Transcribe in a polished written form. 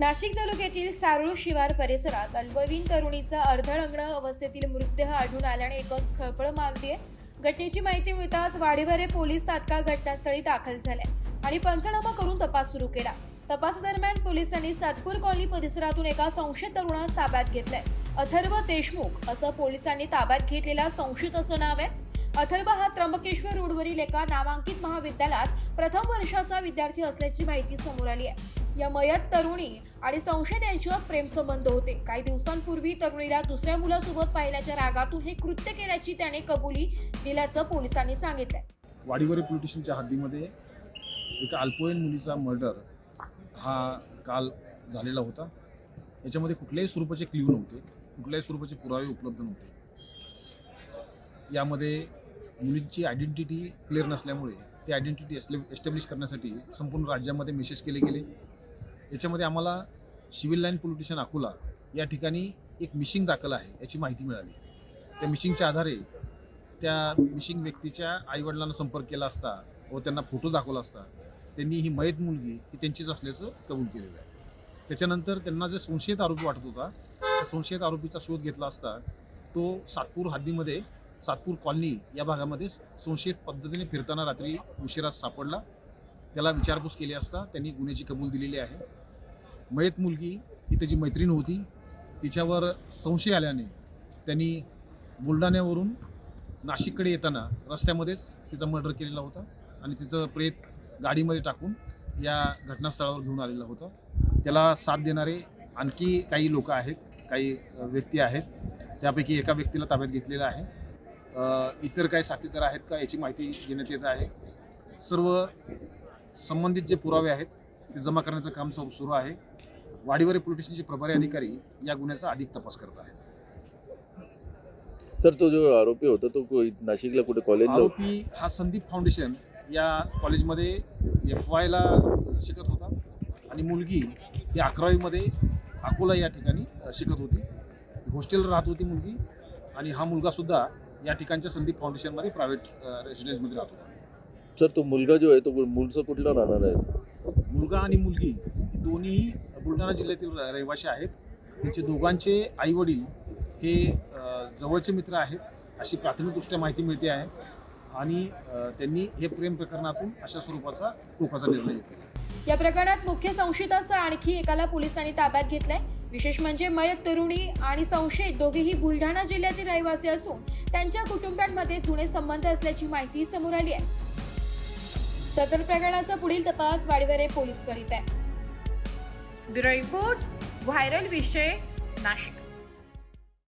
नाशिक तालुक्यातील सारूळ शिवार परिसरात अल्पवयीन तरुणीचा अर्धनग्न अवस्थेतील मृतदेह आढळून आल्याने एकच खळबळ माजली आहे. घटनेची माहिती मिळताच वाडीवरे पोलीस तात्काळ घटनास्थळी दाखल झाले आणि पंचनामा करून तपास सुरू केला. तपासादरम्यान पोलिसांनी सातपूर कॉलनी परिसरातून एका संशयित तरुणास ताब्यात घेतलंय. अथर्व देशमुख असं पोलिसांनी ताब्यात घेतलेल्या संशयिताचं नाव आहे. अथर्व हा त्र्यंबकेश्वर रोडवरील एका नामांकित महाविद्यालयात प्रथम वर्षाचा विद्यार्थी असल्याची माहिती समोर आली आहे. या मयत तरुणी आणि संशयित यांच्यात प्रेमसंबंध होते. काही दिवसांपूर्वी तरुणीला दुसऱ्या मुलासोबत पाहिल्याच्या रागातून हे कृत्य केल्याची त्याने कबुली दिल्याचं पोलिसांनी सांगितलंय. वाडीवरे पोलीस स्टेशनच्या हद्दीमध्ये एका अल्पवयीन मुलीचा मर्डर हा काल झालेला होता. याच्यामध्ये कुठल्याही स्वरूपाचे क्ल्यू नव्हते, कुठल्याही स्वरूपाचे पुरावे उपलब्ध नव्हते. यामध्ये मुलींची आयडेंटिटी क्लिअर नसल्यामुळे ती आयडेंटिटी एस्टॅब्लिश करण्यासाठी संपूर्ण राज्यामध्ये मेसेज केले गेले. याच्यामध्ये आम्हाला civil line police station Akola या ठिकाणी एक मिसिंग दाखल आहे याची माहिती मिळाली. त्या मिसिंगच्या आधारे त्या मिसिंग व्यक्तीच्या आईवडिलांना संपर्क केला असता व त्यांना फोटो दाखवला असता त्यांनी ही मयत मुलगी ही त्यांचीच असल्याचं कबूल केलेलं आहे. त्याच्यानंतर त्यांना जे संशयित आरोपी वाटत होता त्या संशयित आरोपीचा शोध घेतला असता तो सातपूर हद्दीमध्ये सातपूर कॉलनी या भागामध्ये संशयित पद्धतीने फिरताना रात्री उशिरा सापडला. त्याला विचारपूस केली असता त्यांनी गुन्ह्याची कबूल दिलेली आहे. मयत मुलगी ही त्याची मैत्रीण होती. तिच्यावर संशय आल्याने त्यांनी बुलढाण्यावरून नाशिककडे येताना रस्त्यामध्येच तिचा मर्डर केलेला होता आणि तिचं प्रेत गाडीमध्ये टाकून या घटनास्थळावर घेऊन आलेला होता. त्याला साथ देणारे आणखी काही लोक आहेत, काही व्यक्ती आहेत. त्यापैकी एका व्यक्तीला ताब्यात घेतलेलं आहे. इतर काही साथीदार आहेत का याची माहिती देण्यात येत आहे. सर्व संबंधित जे पुरावे आहेत ते जमा करण्याचं काम सुरू आहे. वाडीवरे पोलीस स्टेशनचे प्रभारी अधिकारी या गुन्ह्याचा अधिक तपास करत आहेत. सर, तो जो आरोपी होता तो नाशिकला कुठे कॉलेजला? आरोपी हा संदीप फाउंडेशन या कॉलेजमध्ये FYला शिकत होता आणि मुलगी ही 11वीमध्ये अकोला या ठिकाणी शिकत होती. हॉस्टेलला राहत होती मुलगी आणि हा मुलगासुद्धा या ठिकाणच्या संदीप फाउंडेशनमध्ये प्रायव्हेट रेसिडेन्समध्ये राहत होता. सर, तो मुलगा जो आहे तो मूळचा कुठला राहणार आहे? मुलगा आणि मुलगी दोन्ही बुलढाणा जिल्ह्यातील रहिवासी आहेत. त्यांचे दोघांचे आईवडील हे जवळचे मित्र आहेत अशी प्राथमिकदृष्ट्या माहिती मिळते आहे आणि त्यांनी हे प्रेम प्रकरणातून अशा स्वरूपाचा टोकाचा निर्णय घेतला. या प्रकरणात मुख्य संशयितासह आणखी एकाला पोलिसांनी ताब्यात घेतलंय. विशेष म्हणजे मयत तरुणी आणि संशयित दोघेही बुलढाणा जिल्ह्यातील रहिवासी असून त्यांच्या कुटुंबांमध्ये जुने संबंध असल्याची माहिती समोर आली आहे. सदर प्रकरणाचा पुढील तपास वाडीवरे पोलीस करीत आहे. ब्युरो रिपोर्ट, व्हायरल विषय, नाशिक.